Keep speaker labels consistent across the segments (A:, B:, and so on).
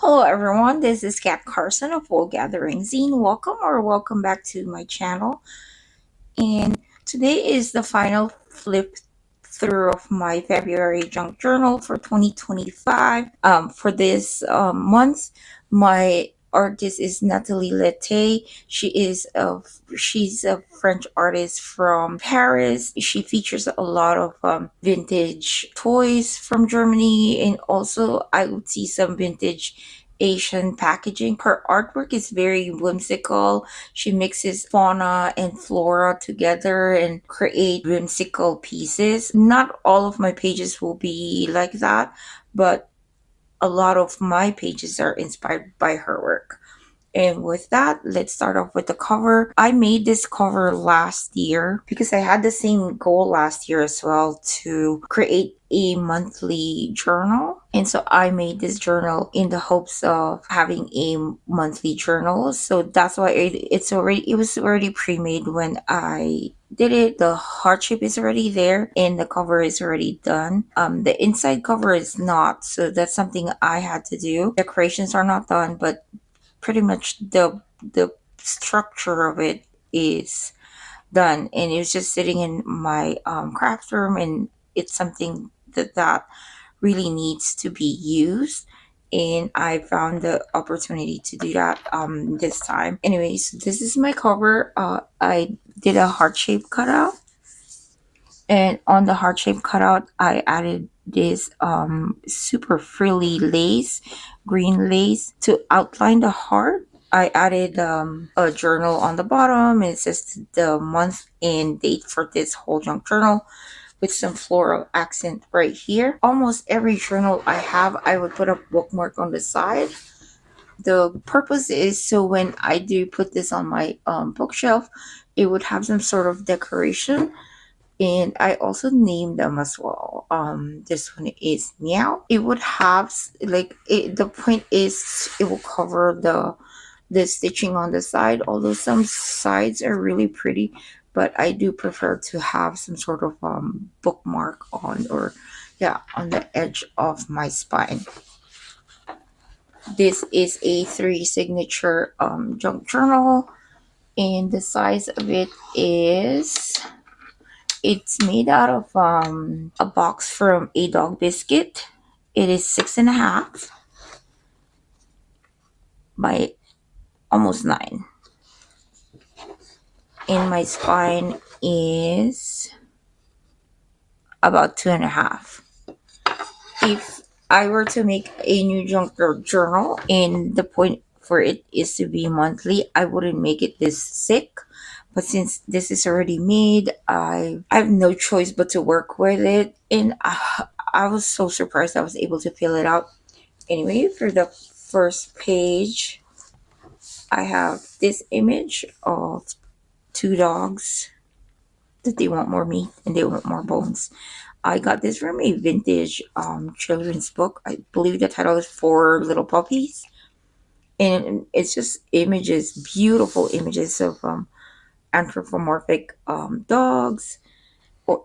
A: Hello everyone, this is Kat Carson of Wool Gathering Zine. Welcome back to my channel. And today is the final flip through of my February junk journal for 2025. For this month, my artist is Natalie Lette. She's a French artist from Paris. She features a lot of vintage toys from Germany, and also I would see some vintage Asian packaging. Her artwork is very whimsical. She mixes fauna and flora together and create whimsical pieces. Not all of my pages will be like that, but a lot of my pages are inspired by her work. And with that, let's start off with the cover. I made this cover last year because I had the same goal last year as well to create a monthly journal. And so I made this journal in the hopes of having a monthly journal. So that's why it was already pre-made when I did it. The heart shape is already there and the cover is already done. The inside cover is not, so that's something I had to do. Decorations are not done, but pretty much the structure of it is done, and it's just sitting in my craft room, and it's something that really needs to be used, and I found the opportunity to do that this time. Anyways, this is my cover. I did a heart shape cutout, and on the heart shape cutout I added this super frilly lace, green lace, to outline the heart. I added a journal on the bottom, and it says the month and date for this whole junk journal with some floral accent right here. Almost every journal I have, I would put a bookmark on the side. The purpose is so when I do put this on my bookshelf, it would have some sort of decoration, and I also named them as well. This one is Meow. It would have the point is it will cover the stitching on the side. Although some sides are really pretty, but I do prefer to have some sort of bookmark on, or yeah, on the edge of my spine. This is a 3 signature junk journal, and the size of it is, it's made out of a box from a dog biscuit. It is 6.5 by almost 9. And my spine is about 2.5. If I were to make a new junk journal and the point for it is to be monthly, I wouldn't make it this thick. But since this is already made, I have no choice but to work with it. And I was so surprised I was able to fill it out. Anyway, for the first page, I have this image of two dogs that they want more meat and they want more bones. I got this from a vintage children's book. I believe the title is Four Little Puppies. And it's just images, beautiful images of anthropomorphic dogs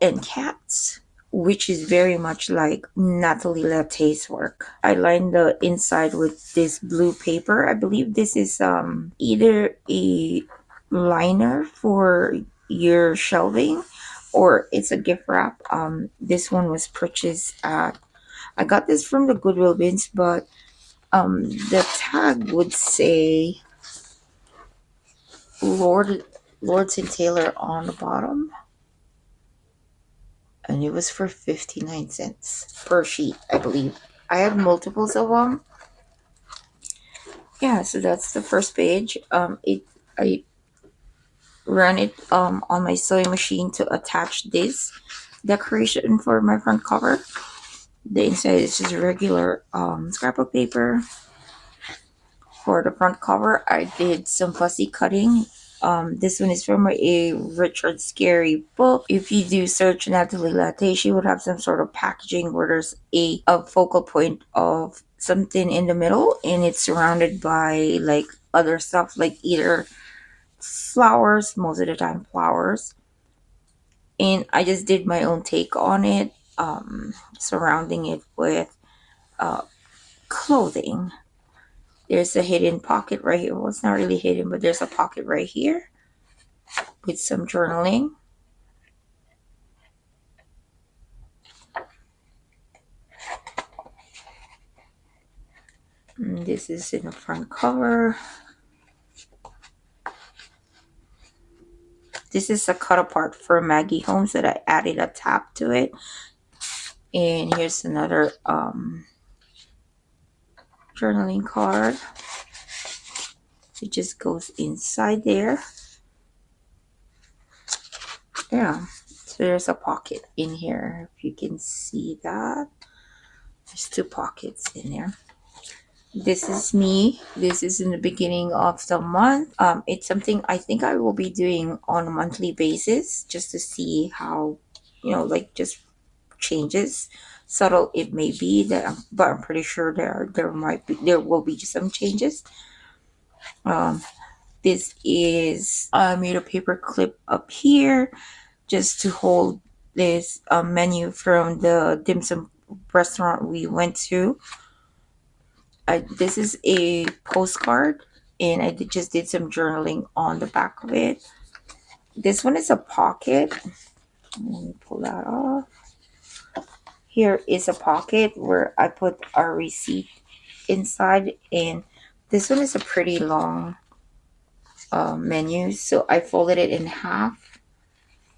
A: and cats, which is very much like Natalie Lette's work. I lined the inside with this blue paper. I believe this is either a liner for your shelving or it's a gift wrap. This one was purchased at, I got this from the Goodwill bins, but the tag would say Lord Lords and Taylor on the bottom, and it was for 59 cents per sheet, I believe. I have multiples of them. Yeah, so that's the first page. I ran it on my sewing machine to attach this decoration for my front cover. The inside is just regular scrapbook paper. For the front cover, I did some fussy cutting. This one is from a Richard Scarry book. If you do search Natalie Latte, she would have some sort of packaging where there's a focal point of something in the middle, and it's surrounded by like other stuff, like either flowers, most of the time flowers. And I just did my own take on it, surrounding it with uh, clothing. There's a hidden pocket right here. Well, it's not really hidden, but there's a pocket right here with some journaling. And this is in the front cover. This is a cut apart for Maggie Holmes that I added a tab to it. And here's another journaling card. It just goes inside there. Yeah, so there's a pocket in here, if you can see that. There's 2 pockets in there. This is me. This is in the beginning of the month. It's something I think I will be doing on a monthly basis, just to see how, like, just changes, subtle it may be, but I'm pretty sure there will be some changes. This is, I made a paper clip up here just to hold this menu from the dim sum restaurant we went to. This is a postcard, and I just did some journaling on the back of it. This one is a pocket. Let me pull that off. Here is a pocket where I put our receipt inside, and this one is a pretty long menu, so I folded it in half,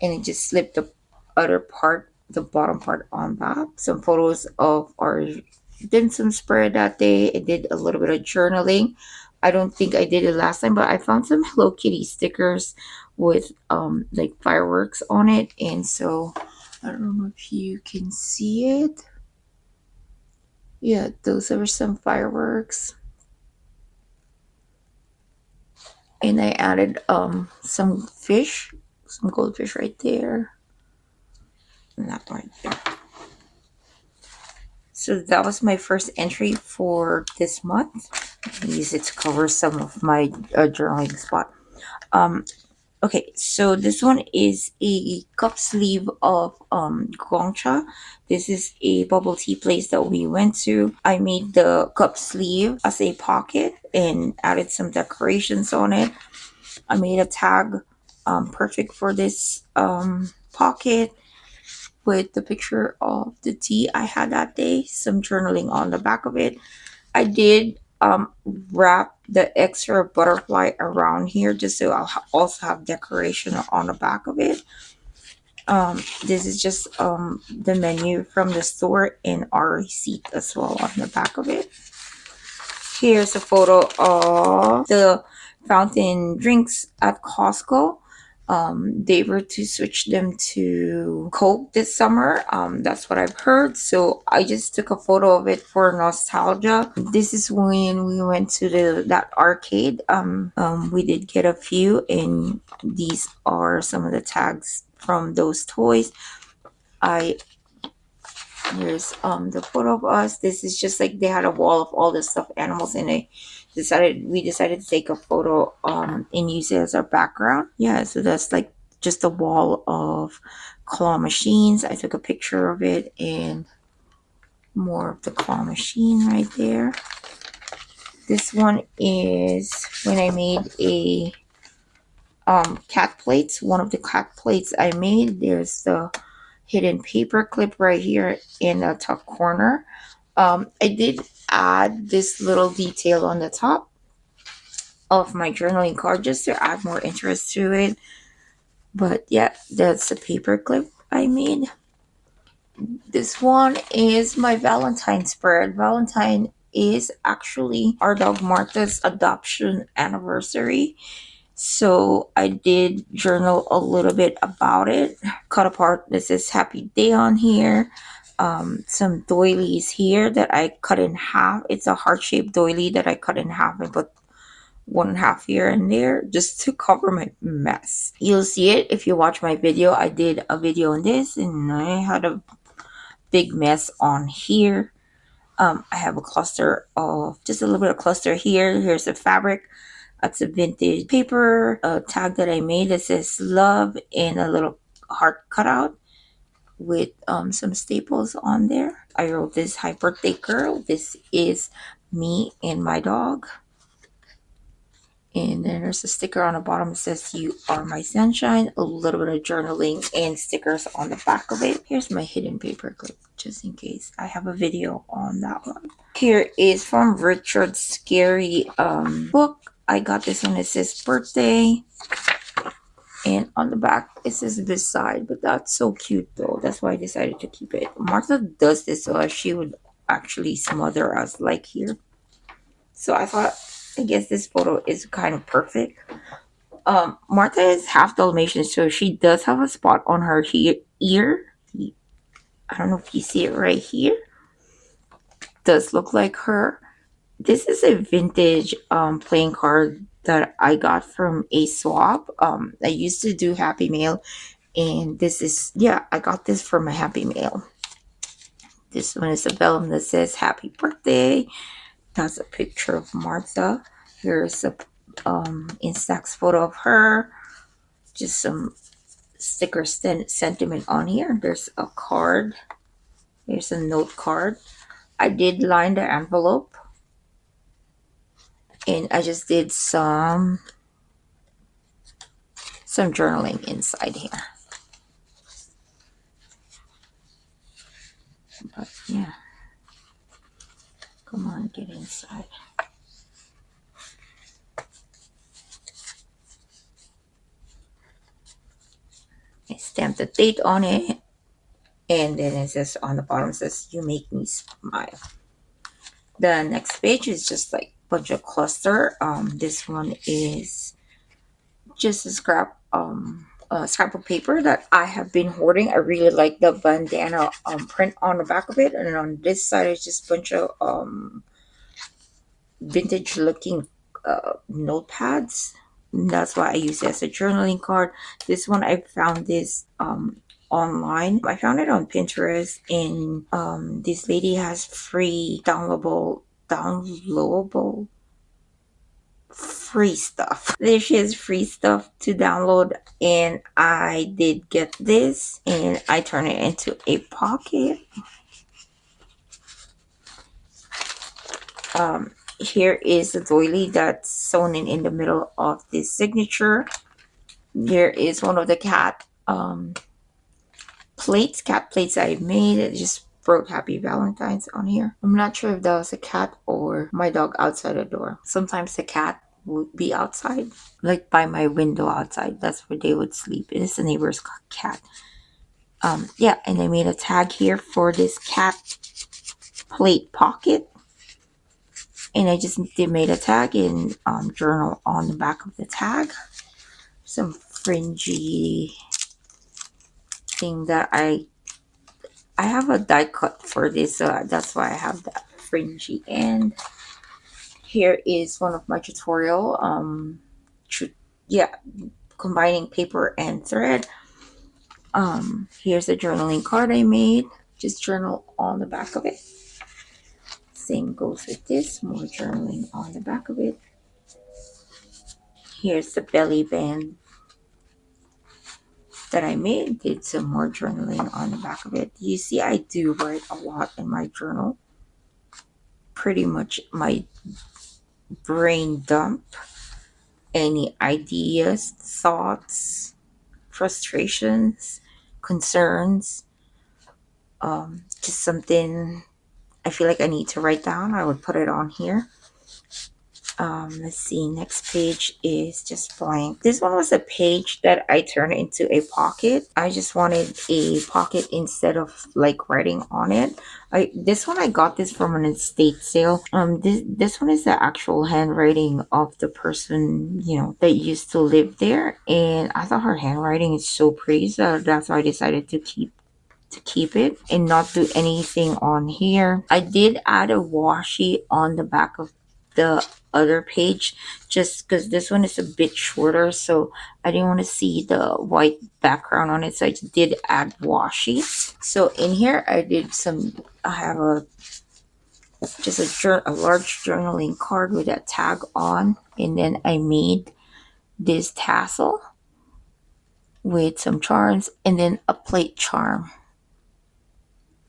A: and it just slipped the other part, the bottom part, on that. Some photos of our dim sum spread that day. I did a little bit of journaling. I don't think I did it last time, but I found some Hello Kitty stickers with like fireworks on it, and so I don't know if you can see it. Yeah, those are some fireworks. And I added some fish, some goldfish right there. And that right there. So that was my first entry for this month. I use it to cover some of my journaling spot. Okay, so this one is a cup sleeve of Gongcha. This is a bubble tea place that we went to. I made the cup sleeve as a pocket and added some decorations on it. I made a tag perfect for this pocket with the picture of the tea I had that day, some journaling on the back of it. I did wrap the extra butterfly around here just so I'll also have decoration on the back of it. This is just the menu from the store and our receipt as well on the back of it. Here's a photo of the fountain drinks at Costco. They were to switch them to Coke this summer. That's what I've heard. So I just took a photo of it for nostalgia. This is when we went to that arcade. We did get a few, and these are some of the tags from those toys. Here's the photo of us. This is just like they had a wall of all the stuffed animals, and we decided to take a photo and use it as our background. Yeah, so that's like just a wall of claw machines. I took a picture of it, and more of the claw machine right there. This one is when I made a cat plates. One of the cat plates I made, there's the hidden paper clip right here in the top corner. I did add this little detail on the top of my journaling card just to add more interest to it. But yeah, that's the paper clip I made. This one is my Valentine spread. Valentine is actually our dog Martha's adoption anniversary. So I did journal a little bit about it. Cut apart, this is Happy Day on here. Some doilies here that I cut in half. It's a heart-shaped doily that I cut in half and put 1/2 here and there just to cover my mess. You'll see it if you watch my video. I did a video on this and I had a big mess on here. I have a cluster of, just a little bit of cluster here. Here's the fabric. That's a vintage paper tag that I made that says love and a little heart cutout with some staples on there. I wrote this, "Hi birthday girl." This is me and my dog. And then there's a sticker on the bottom that says, "You are my sunshine," a little bit of journaling and stickers on the back of it. Here's my hidden paper clip, just in case. I have a video on that one. Here is from Richard's Scary book. I got this one. It says birthday. And on the back, it says beside. But that's so cute, though. That's why I decided to keep it. Martha does this so she would actually smother us, like here. So I thought, I guess this photo is kind of perfect. Martha is half Dalmatian, so she does have a spot on her ear. I don't know if you see it right here. Does look like her. This is a vintage playing card that I got from a swap. I used to do Happy Mail, and this is, yeah, I got this from a Happy Mail. This one is a vellum that says "Happy Birthday." That's a picture of Martha. Here's a Instax photo of her. Just some sticker sentiment on here. There's a card. There's a note card. I did line the envelope, and I just did some journaling inside here. But yeah, come on, get inside. I stamped the date on it, and then it says on the bottom, it says, "You make me smile." The next page is just like a bunch of cluster. This one is just a scrap of paper that I have been hoarding. I really like the bandana print on the back of it, and on this side is just a bunch of vintage looking notepads. And that's why I use it as a journaling card. This one, I found this online. I found it on Pinterest, and this lady has free downloadable free stuff. There she has free stuff to download, and I did get this, and I turn it into a pocket. Here is the doily that's sewn in the middle of this signature. Here is one of the cat plates I made. It just wrote "Happy Valentine's" on here. I'm not sure if that was a cat or my dog outside the door. Sometimes the cat would be outside, like by my window outside. That's where they would sleep. It is the neighbor's cat. Yeah, and I made a tag here for this cat plate pocket. And I just made a tag and journal on the back of the tag. Some fringy thing that I have a die cut for this, so that's why I have that fringy end. Here is one of my tutorial, combining paper and thread. Here's a journaling card I made. Just journal on the back of it. Same goes with this, more journaling on the back of it. Here's the belly band that I made. Did some more journaling on the back of it. You see, I do write a lot in my journal. Pretty much my brain dump. Any ideas, thoughts, frustrations, concerns, just something I feel like I need to write down, I would put it on here. Let's see, next page is just blank. This one was a page that I turned into a pocket. I just wanted a pocket instead of like writing on it. This one, I got this from an estate sale. This one is the actual handwriting of the person, you know, that used to live there, and I thought her handwriting is so pretty, so that's why I decided to keep it and not do anything on here. I did add a washi on the back of the other page just because this one is a bit shorter, so I didn't want to see the white background on it, so I did add washi. So in here I have a large journaling card with a tag on, and then I made this tassel with some charms and then a plate charm.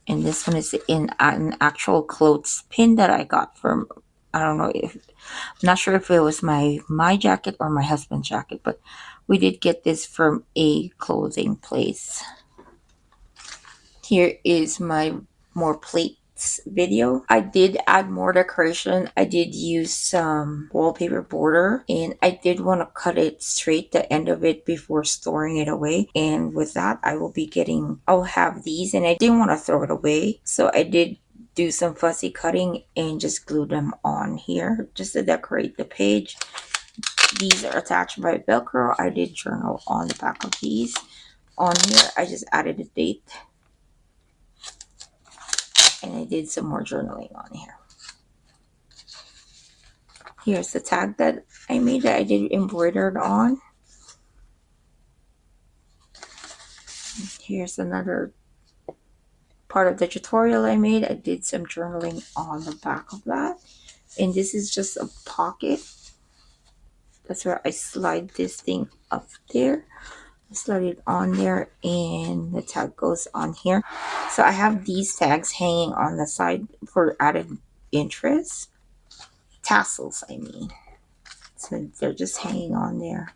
A: And this one is in an actual clothespin that I got from I don't know if, I'm not sure if it was my jacket or my husband's jacket, but we did get this from a clothing place. Here is my more plates video. I did add more decoration. I did use some wallpaper border, and I did want to cut it straight, the end of it, before storing it away. And with that, I'll have these, and I didn't want to throw it away, so I did do some fussy cutting and just glue them on here just to decorate the page. These are attached by Velcro. I did journal on the back of these. On here, I just added a date, and I did some more journaling on here. Here's the tag that I made that I did embroidered on. Here's another part of the tutorial I made. I did some journaling on the back of that. And this is just a pocket. That's where I slide this thing up there. I slide it on there, and the tag goes on here. So I have these tags hanging on the side for added interest. Tassels, I mean. So they're just hanging on there.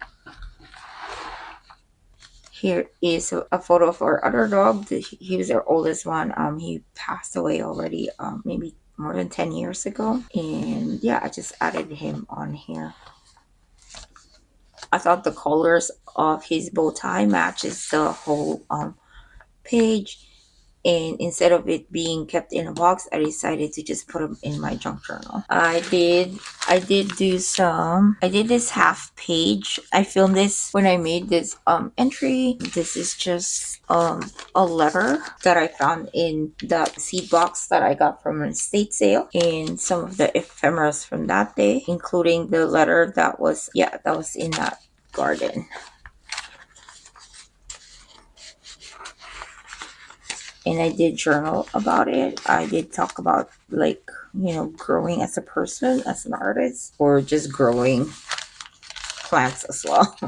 A: Here is a photo of our other dog. He was our oldest one. He passed away already, maybe more than 10 years ago. And yeah, I just added him on here. I thought the colors of his bow tie matches the whole page. And instead of it being kept in a box, I decided to just put them in my junk journal. I did this half page. I filmed this when I made this entry. This is just a letter that I found in the seed box that I got from an estate sale, and some of the ephemeras from that day, including the letter that was in that garden. And I did journal about it. I did talk about, like, growing as a person, as an artist, or just growing plants as well.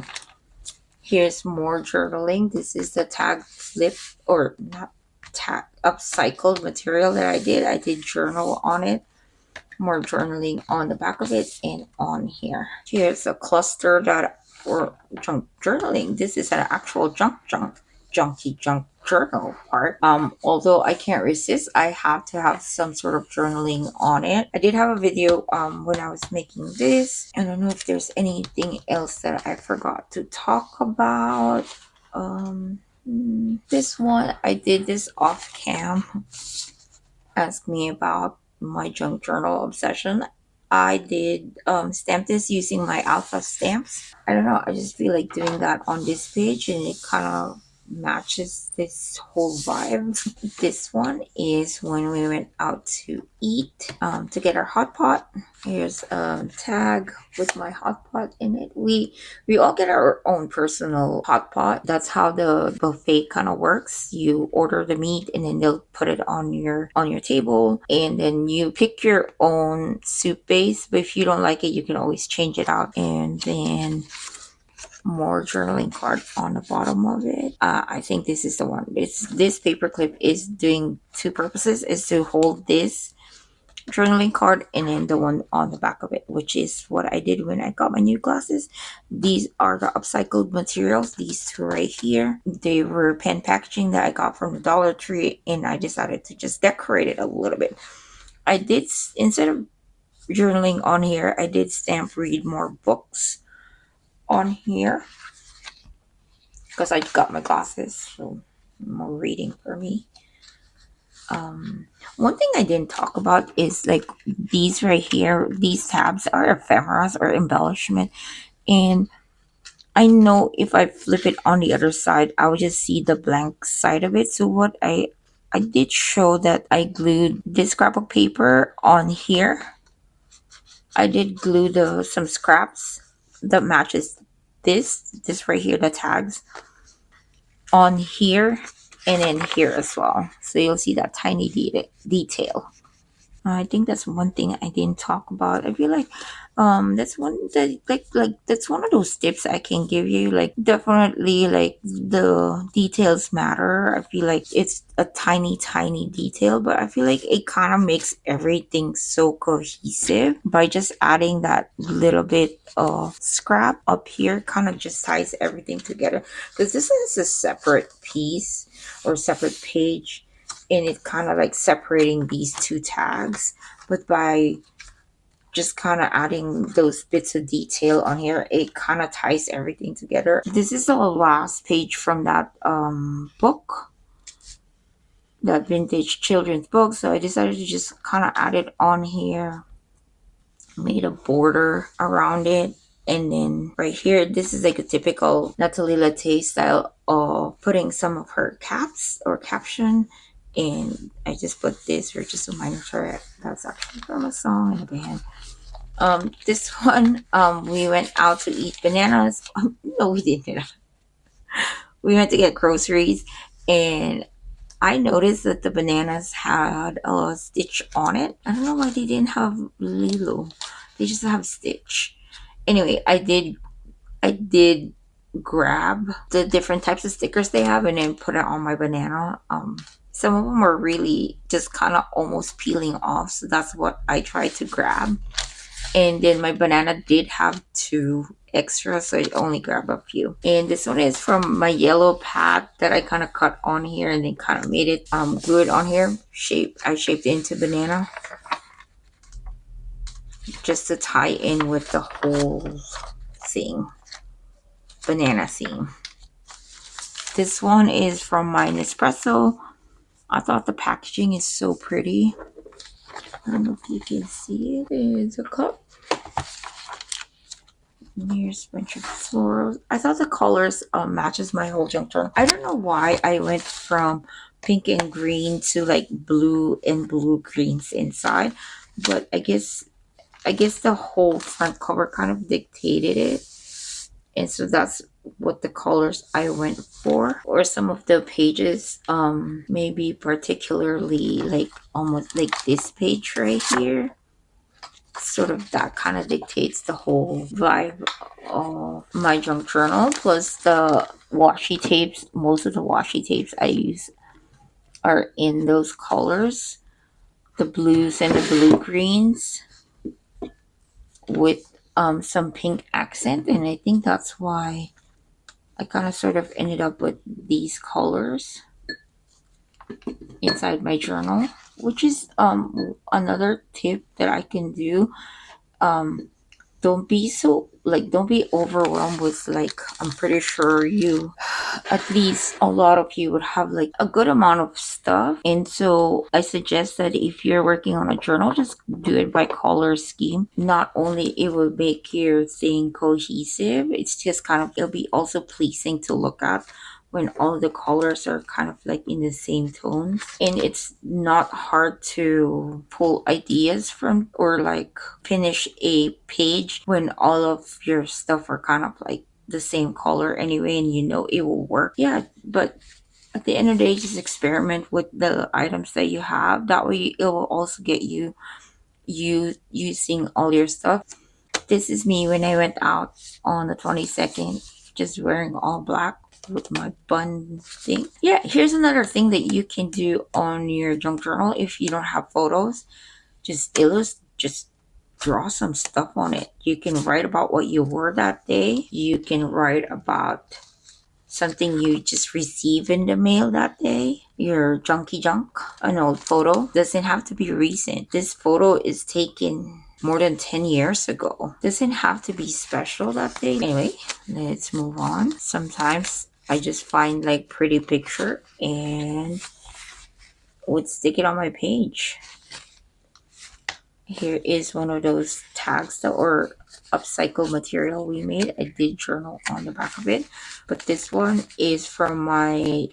A: Here's more journaling. This is the tag flip, or not tag, upcycled material that I did. I did journal on it. More journaling on the back of it and on here. Here's a cluster that for junk journaling. This is an actual junky junk journal part. Although I can't resist, I have to have some sort of journaling on it. I did have a video when I was making this. I don't know if there's anything else that I forgot to talk about. This one, I did this off cam. Ask me about my junk journal obsession. I did stamp this using my alpha stamps. I don't know, I just feel like doing that on this page, and it kind of matches this whole vibe. This one is when we went out to eat to get our hot pot. Here's a tag with my hot pot in it. We all get our own personal hot pot. That's how the buffet kind of works. You order the meat, and then they'll put it on your table, and then you pick your own soup base. But if you don't like it, you can always change it out. And then more journaling card on the bottom of it. I think this is the one. This paper clip is doing two purposes: is to hold this journaling card, and then the one on the back of it, which is what I did when I got my new glasses. These are the upcycled materials. These two right here, they were pen packaging that I got from the Dollar Tree, and I decided to just decorate it a little bit. I did, instead of journaling on here, I did stamp read more books on here because I got my glasses, so more reading for me. One thing I didn't talk about is, like, these right here. These tabs are ephemeras or embellishment, and I know if I flip it on the other side, I would just see the blank side of it. So what I did show that I glued this scrapbook paper on here. I did glue some scraps that matches this right here, the tags, on here and in here as well. So you'll see that tiny detail. I think that's one thing I didn't talk about. I feel like That's one that like that's one of those tips I can give you. Like definitely like the details matter. I feel like it's a tiny detail, but I feel like it kind of makes everything so cohesive by just adding that little bit of scrap up here, kind of just ties everything together. Because this is a separate piece or separate page, and it kind of like separating these two tags, but by just kind of adding those bits of detail on here, it kind of ties everything together. This is the last page from that book, that vintage children's book, so I decided to just kind of add it on here, made a border around it. And then right here, this is like a typical Natalie Latte style of putting some of her caps or caption. And I just put this for just a minor thread. That's actually from a song and a band. This one, we went out to eat bananas. No, we didn't. We went to get groceries, and I noticed that the bananas had a stitch on it. I don't know why they didn't have Lilo. They just have stitch. Anyway, I did grab the different types of stickers they have and then put it on my banana. Some of them are really just kind of almost peeling off, so that's what I tried to grab. And then my banana did have two extra, so I only grabbed a few. And this one is from my yellow pad that I kind of cut on here and then kind of made it good on here. I shaped it into banana just to tie in with the whole thing, banana theme. This one is from my Nespresso. I thought the packaging is so pretty. I don't know if you can see it. It's a cup. Here's a bunch of florals. I thought the colors matches my whole junk journal. I don't know why I went from pink and green to like blue and blue greens inside, but I guess the whole front cover kind of dictated it, and so that's what the colors I went for. Or some of the pages, maybe particularly like almost like this page right here, sort of that kind of dictates the whole vibe of my junk journal. Plus the washi tapes, most of the washi tapes I use are in those colors, the blues and the blue greens with some pink accent, and I think that's why I kind of sort of ended up with these colors inside my journal, which is another tip that I can do. Don't be so like, don't be overwhelmed with, like, I'm pretty sure you, at least a lot of you, would have like a good amount of stuff. And so I suggest that if you're working on a journal, just do it by color scheme. Not only it will make your thing cohesive, it's just kind of, it'll be also pleasing to look at when all the colors are kind of like in the same tones, and it's not hard to pull ideas from or like finish a page when all of your stuff are kind of like the same color anyway, and you know it will work. Yeah, but at the end of the day, just experiment with the items that you have. That way it will also get you using all your stuff. This is me when I went out on the 22nd, just wearing all black with my bun thing. Yeah, here's another thing that you can do on your junk journal if you don't have photos. Just draw some stuff on it. You can write about what you wore that day. You can write about something you just received in the mail that day, your junky junk. An old photo doesn't have to be recent. This photo is taken more than 10 years ago. Doesn't have to be special that day. Anyway, let's move on. Sometimes I just find like pretty picture and would stick it on my page. Here is one of those tags that were upcycled material we made. I did journal on the back of it, but this one is from my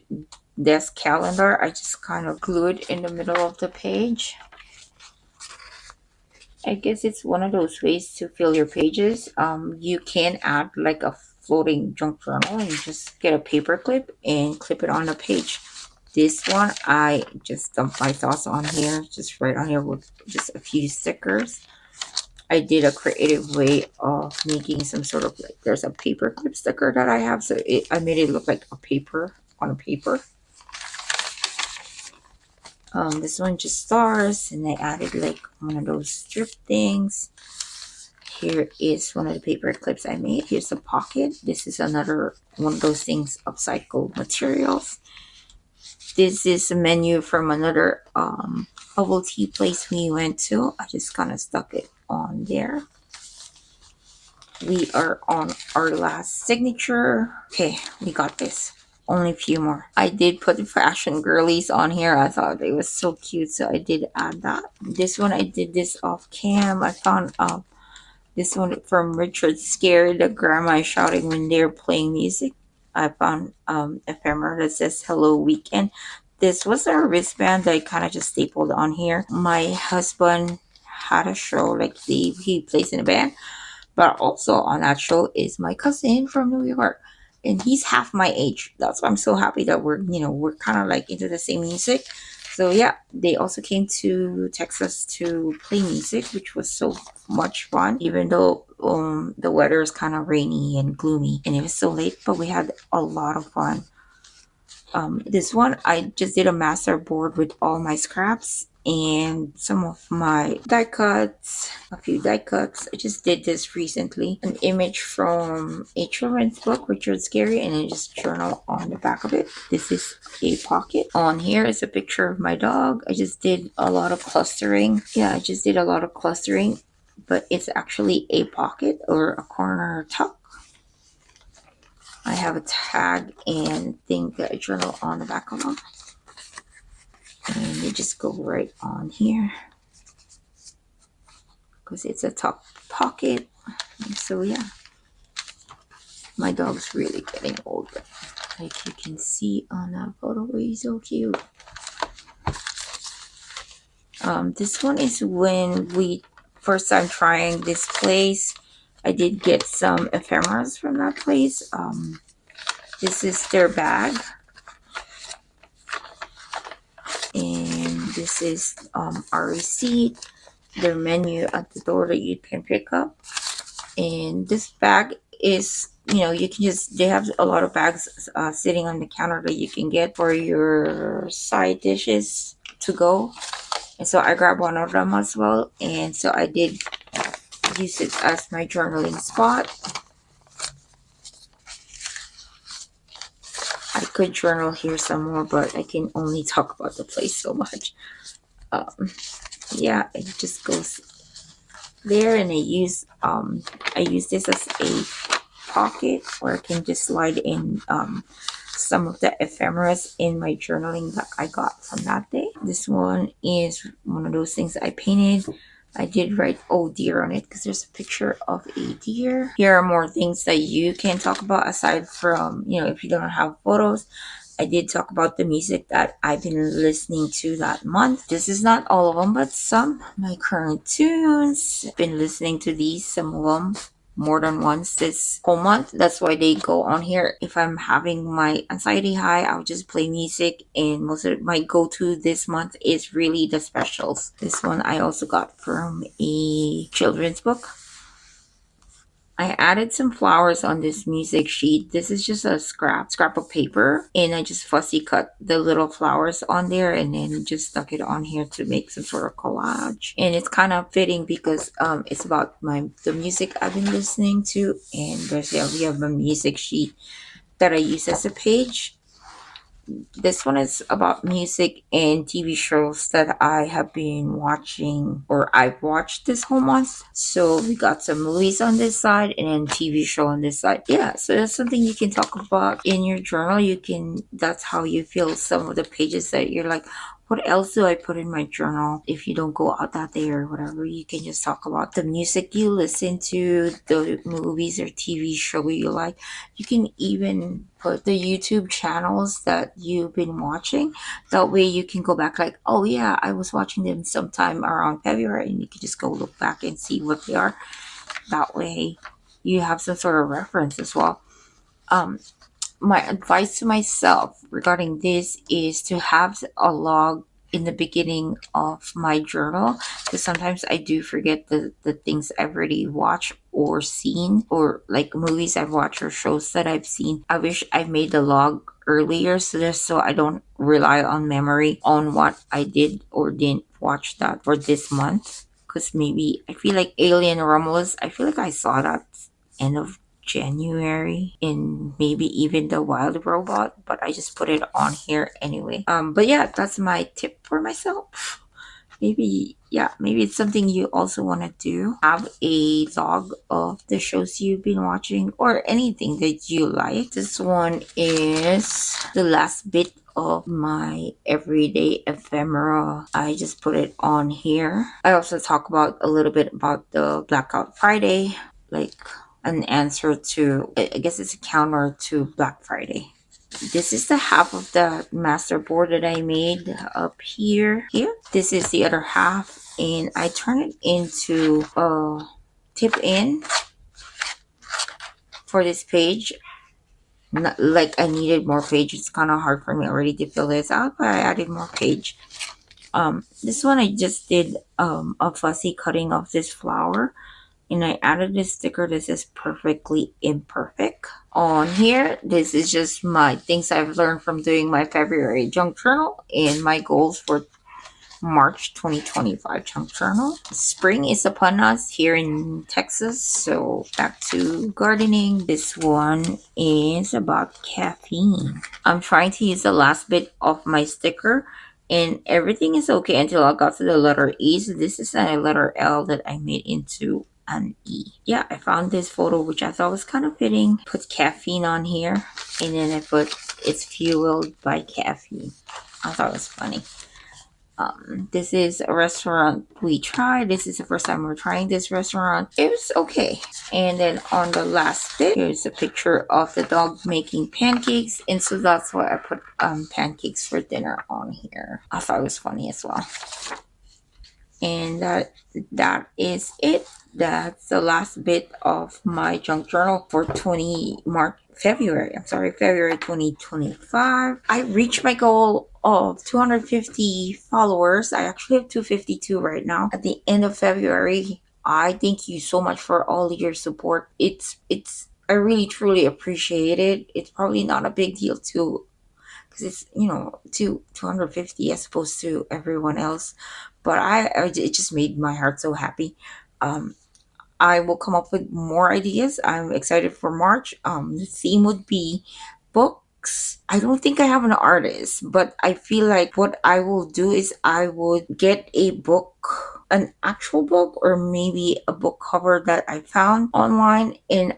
A: desk calendar. I just kind of glued in the middle of the page. I guess it's one of those ways to fill your pages. You can add like a floating junk journal and just get a paper clip and clip it on a page. This one, I just dumped my thoughts on here, just right on here with just a few stickers. I did a creative way of making some sort of like, there's a paper clip sticker that I have, so I made it look like a paper on a paper. This one just stars, and I added like one of those strip things. Here is one of the paper clips I made. Here's the pocket. This is another one of those things, upcycled materials. This is a menu from another bubble tea place we went to. I just kind of stuck it on there. We are on our last signature. Okay, we got this. Only a few more. I did put the fashion girlies on here. I thought they was so cute, so I did add that. This one I did this off cam. I found this one from Richard Scared, the grandma is shouting when they're playing music. I found ephemera that says hello weekend. This was a wristband that I kind of just stapled on here. My husband had a show, like he plays in a band, but also on that show is my cousin from New York, and he's half my age. That's why I'm so happy that we're kind of like into the same music. So yeah, they also came to Texas to play music, which was so much fun, even though the weather is kind of rainy and gloomy and it was so late, but we had a lot of fun. This one, I just did a master board with all my scraps and some of my die cuts, a few die cuts. I just did this recently. An image from a children's book, Richard Scary, and I just journal on the back of it. This is a pocket. On here is a picture of my dog. I just did a lot of clustering. Yeah, I just did a lot of clustering, but it's actually a pocket or a corner tuck. I have a tag and thing that I journal on the back of them. And they just go right on here because it's a top pocket. So yeah, my dog's really getting older. Like you can see on that photo, he's so cute. This one is when we first time trying this place. I did get some ephemeras from that place. This is their bag. And this is our receipt, their menu at the door that you can pick up. And this bag is, you can just, they have a lot of bags sitting on the counter that you can get for your side dishes to go. And so I grabbed one of them as well. And so I did use it as my journaling spot. I could journal here some more, but I can only talk about the place so much. Yeah, it just goes there, and I use this as a pocket where I can just slide in some of the ephemeras in my journaling that I got from that day. This one is one of those things that I painted. I did write "oh dear" on it because there's a picture of a deer. Here are more things that you can talk about aside from, if you don't have photos. I did talk about the music that I've been listening to that month. This is not all of them, but some. My current tunes. I've been listening to these, some of them, more than once this whole month. That's why they go on here. If I'm having my anxiety high, I'll just play music, and most of my go-to this month is really the specials. This one I also got from a children's book. I added some flowers on this music sheet. This is just a scrap of paper, and I just fussy cut the little flowers on there and then just stuck it on here to make some sort of collage. And it's kind of fitting because it's about the music I've been listening to, and we have a music sheet that I use as a page. This one is about music and TV shows that I have been watching, or I've watched this whole month. So we got some movies on this side and then TV show on this side. Yeah, so that's something you can talk about in your journal. That's how you feel some of the pages that you're like, what else do I put in my journal? If you don't go out that day or whatever, you can just talk about the music you listen to, the movies or TV show you like. You can even put the YouTube channels that you've been watching. That way you can go back like, oh yeah, I was watching them sometime around February, and you can just go look back and see what they are. That way you have some sort of reference as well. My advice to myself regarding this is to have a log in the beginning of my journal, because sometimes I do forget the things I've already watched or seen, or like movies I've watched or shows that I've seen. I wish I made the log earlier, so just so I don't rely on memory on what I did or didn't watch that for this month. Because maybe I feel like Alien Romulus, I feel like I saw that end of January, in maybe even the Wild Robot, but I just put it on here anyway. But yeah, that's my tip for myself. Maybe, yeah, maybe it's something you also want to do. Have a log of the shows you've been watching or anything that you like. This one is the last bit of my everyday ephemera. I just put it on here. I also talk about a little bit about the Blackout Friday, like an answer to, I guess it's a counter to Black Friday. This is the half of the master board that I made up here. This is the other half, and I turn it into a tip in for this page. Not, like I needed more page. It's kind of hard for me already to fill this out, but I added more page. This one I just did a fussy cutting of this flower, and I added this sticker that says perfectly imperfect on here. This is just my things I've learned from doing my February junk journal and my goals for March 2025 junk journal. Spring is upon us here in Texas, so back to gardening. This one is about caffeine. I'm trying to use the last bit of my sticker, and everything is okay until I got to the letter E. So this is a letter L that I made into an E. Yeah, I found this photo which I thought was kind of fitting. Put caffeine on here, and then I put it's fueled by caffeine. I thought it was funny. This is a restaurant we tried. This is the first time we're trying this restaurant. It was okay. And then on the last bit, here's a picture of the dog making pancakes. And so that's why I put pancakes for dinner on here. I thought it was funny as well. And that is it. That's the last bit of my junk journal for February 2025. I reached my goal of 250 followers. I actually have 252 right now at the end of February. I thank you so much for all your support. I really truly appreciate it. It's probably not a big deal to, because it's 250 as opposed to everyone else, but it just made my heart so happy. I will come up with more ideas. I'm excited for March. The theme would be books. I don't think I have an artist, but I feel like what I will do is I would get a book, an actual book, or maybe a book cover that I found online, and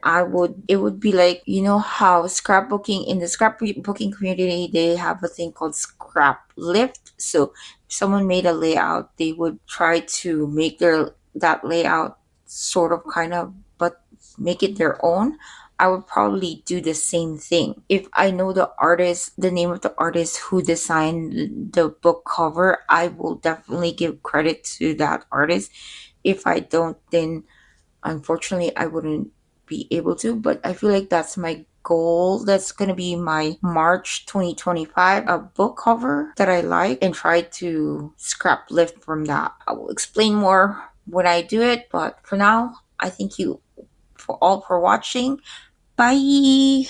A: it would be like, how scrapbooking, in the scrapbooking community, they have a thing called scrap lift. So if someone made a layout, they would try to make that layout sort of kind of, but make it their own. I would probably do the same thing. If I know the name of the artist who designed the book cover, I will definitely give credit to that artist. If I don't, then unfortunately I wouldn't be able to. But I feel like that's my goal. That's going to be my March 2025, a book cover that I like, and try to scrap lift from that. I will explain more when I do it, but for now, I thank you for watching. Bye.